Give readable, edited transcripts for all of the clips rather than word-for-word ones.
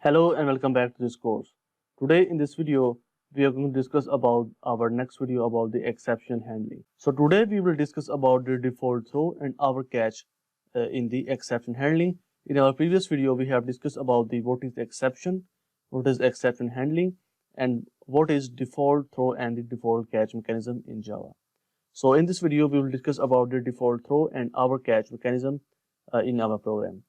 Hello and welcome back to this course. Today in this video, we are going to discuss about our next video about the exception handling. So today we will discuss about the default throw and our catch in the exception handling. In our previous video, we have discussed about what is exception, what is exception handling, and what is default throw and the default catch mechanism in Java. So in this video, we will discuss about the default throw and our catch mechanism in our program.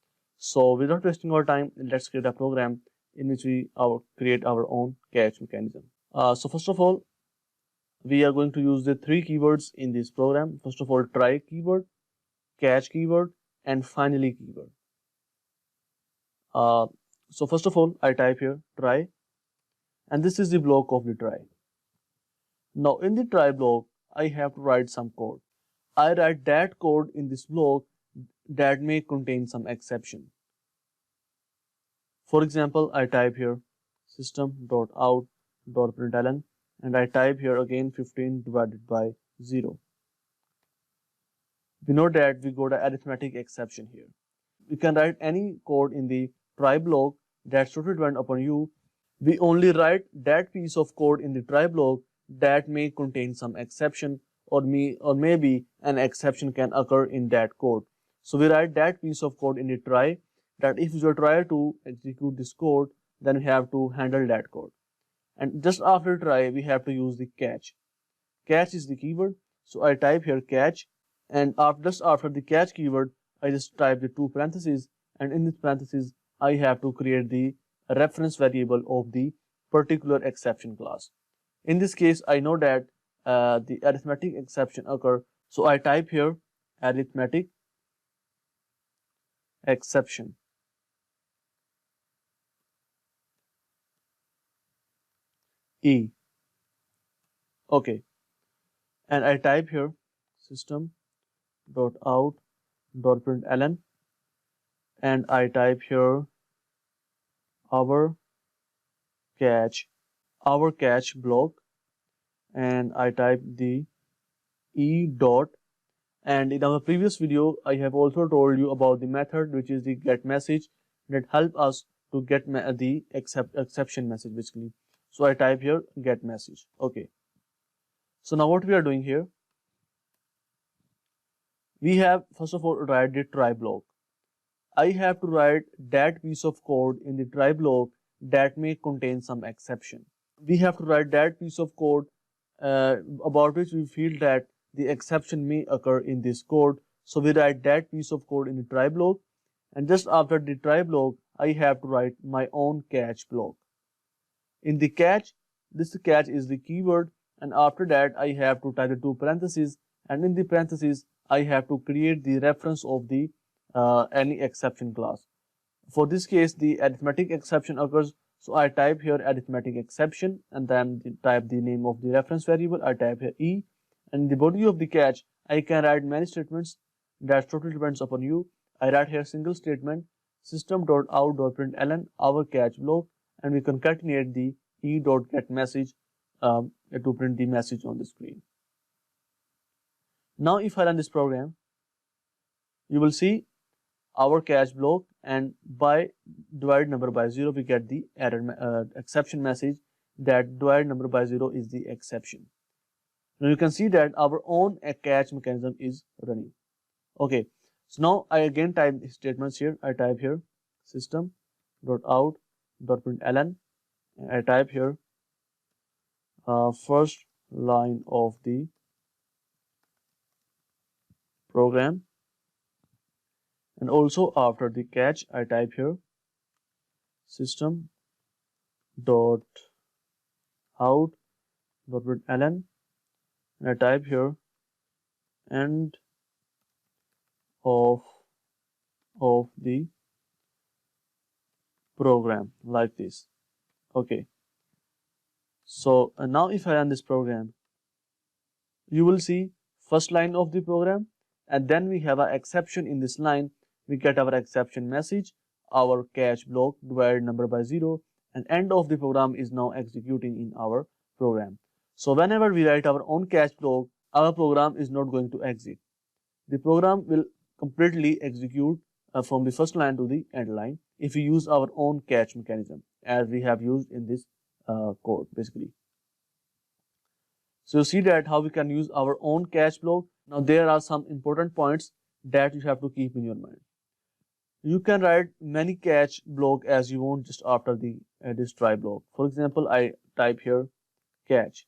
So without wasting our time, let's create a program in which we create our own catch mechanism. So first of all, we are going to use the three keywords in this program. First of all, try keyword, catch keyword, and finally keyword. So first of all, I type here try, and this is the block of the try. Now in the try block, I have to write some code. I write that code in this block that may contain some exception. For example, I type here system.out.println and I type here again 15 divided by 0. We know that we got an arithmetic exception here. We can write any code in the try block that's totally dependent upon you. We only write that piece of code in the try block that may contain some exception or maybe an exception can occur in that code. So we write that piece of code in the try that if you try to execute this code, then we have to handle that code. And just after try, we have to use the catch. Catch is the keyword. So I type here catch, and just after the catch keyword, I just type the two parentheses, and in this parentheses, I have to create the reference variable of the particular exception class. In this case, I know that the arithmetic exception occur. So I type here arithmetic exception. E. Okay. And I type here system.out.println and I type here our catch block, and I type the E dot, and in our previous video I have also told you about the method which is the get message that help us to get the exception message basically. So I type here get message. Okay. So now what we are doing here, we have first of all write the try block. I have to write that piece of code in the try block that may contain some exception. We have to write that piece of code about which we feel that the exception may occur in this code. So we write that piece of code in the try block, and just after the try block, I have to write my own catch block. In the catch, this catch is the keyword, and after that I have to type the two parentheses, and in the parentheses I have to create the reference of the any exception class. For this case, the arithmetic exception occurs, so I type here arithmetic exception and then type the name of the reference variable. I type here E, and in the body of the catch I can write many statements. That totally depends upon you. I write here single statement system.out.println our catch block, and we concatenate the e.getMessage to print the message on the screen. Now if I run this program, you will see our catch block, and by divide number by 0 we get the error exception message that divide number by 0 is the exception. Now you can see that our own catch mechanism is running. Okay, so now I again type statements here. I type here system.out.println and I type here first line of the program, and also after the catch I type here system.out.println and I type here end of the program like this. Okay, so now if I run this program, you will see first line of the program, and then we have an exception in this line. We get our exception message, our catch block divided number by 0, and end of the program is now executing in our program. So whenever we write our own catch block, our program is not going to exit. The program will completely execute from the first line to the end line if we use our own catch mechanism as we have used in this code basically. So you see that how we can use our own catch block. Now there are some important points that you have to keep in your mind. You can write many catch block as you want just after the this try block. For example, I type here catch,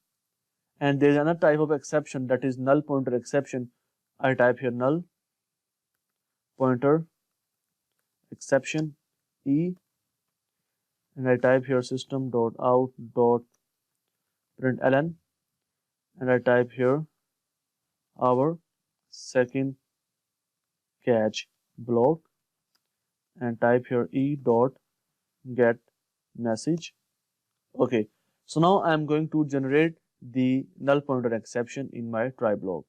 and there is another type of exception, that is null pointer exception. I type here null pointer exception e, and I type here system.out.println, and I type here our second catch block, and type here e dot get message. Okay, so now I am going to generate the null pointer exception in my try block.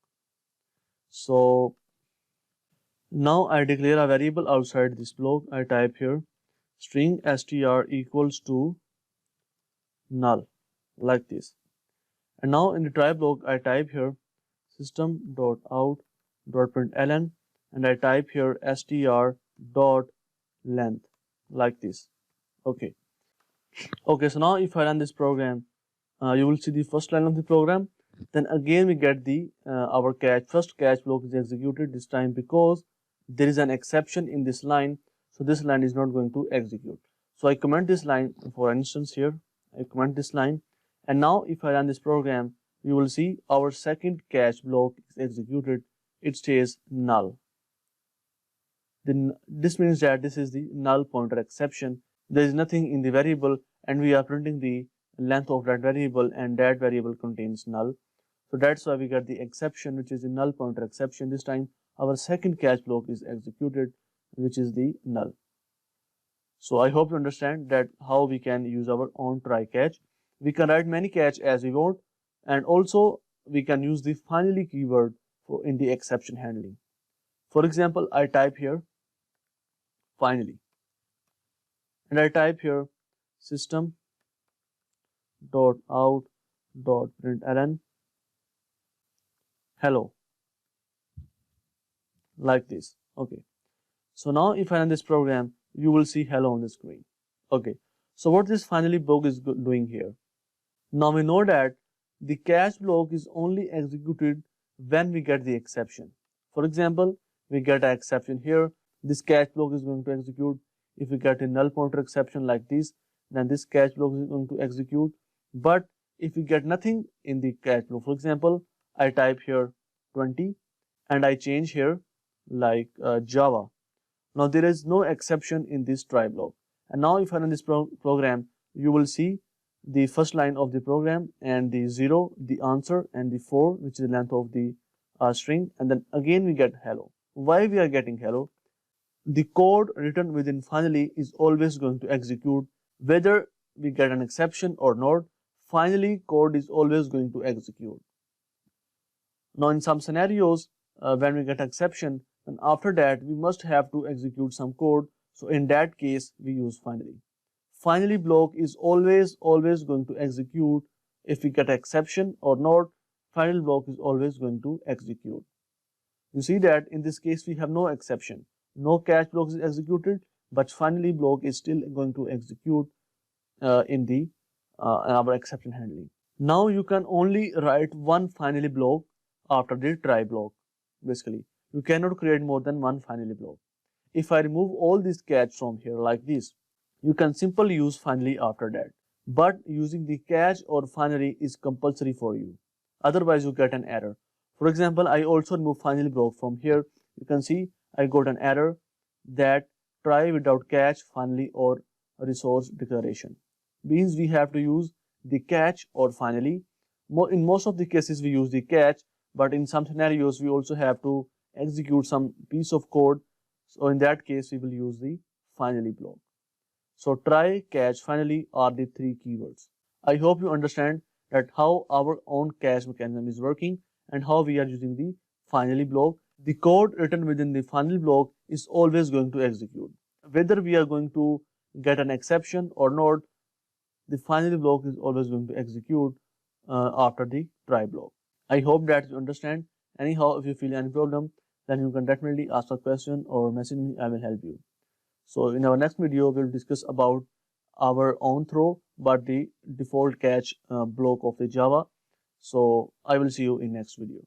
So now I declare a variable outside this block. I type here string str equals to null, like this. And now in the try block I type here system.out.println, and I type here str.length, like this. Okay. Okay, so now if I run this program, you will see the first line of the program. Then again we get the our first catch block is executed this time because there is an exception in this line, so this line is not going to execute. So I comment this line, for instance here, I comment this line, and now if I run this program, you will see our second catch block is executed. It says null. Then this means that this is the null pointer exception. There is nothing in the variable, and we are printing the length of that variable, and that variable contains null. So that's why we get the exception, which is the null pointer exception. This time our second catch block is executed, which is the null. So I hope you understand that how we can use our own try catch. We can write many catch as we want, and also we can use the finally keyword in the exception handling. For example, I type here finally, and I type here system.out.println hello, like this. Okay, so now if I run this program, you will see hello on the screen. Okay, so what this finally block is doing here? Now we know that the catch block is only executed when we get the exception. For example, we get an exception here, this catch block is going to execute. If we get a null pointer exception like this, then this catch block is going to execute. But if we get nothing in the catch block, for example, I type here 20 and I change here like Java. Now there is no exception in this try block. And now if I run this program, you will see the first line of the program and the 0, the answer, and the 4, which is the length of the string, and then again we get hello. Why we are getting hello? The code written within finally is always going to execute whether we get an exception or not. Finally code is always going to execute. Now in some scenarios when we get exception, and after that we must have to execute some code, so in that case we use finally. Finally block is always going to execute if we get exception or not. Final block is always going to execute. You see that in this case we have no exception, no catch block is executed, but finally block is still going to execute in our exception handling. Now you can only write one finally block after the try block. Basically, you cannot create more than one finally block. If I remove all these catch from here like this, you can simply use finally after that. But using the catch or finally is compulsory for you. Otherwise, you get an error. For example, I also remove finally block from here. You can see I got an error that try without catch, finally, or resource declaration. Means we have to use the catch or finally. In most of the cases, we use the catch, but in some scenarios, we also have to execute some piece of code. So in that case, we will use the finally block. So try, catch, finally are the three keywords. I hope you understand that how our own catch mechanism is working and how we are using the finally block. The code written within the finally block is always going to execute. Whether we are going to get an exception or not, the finally block is always going to execute after the try block. I hope that you understand. Anyhow, if you feel any problem, then you can definitely ask a question or message me. I will help you. So in our next video, we'll discuss about our own throw, but the default catch block of the Java. So I will see you in next video.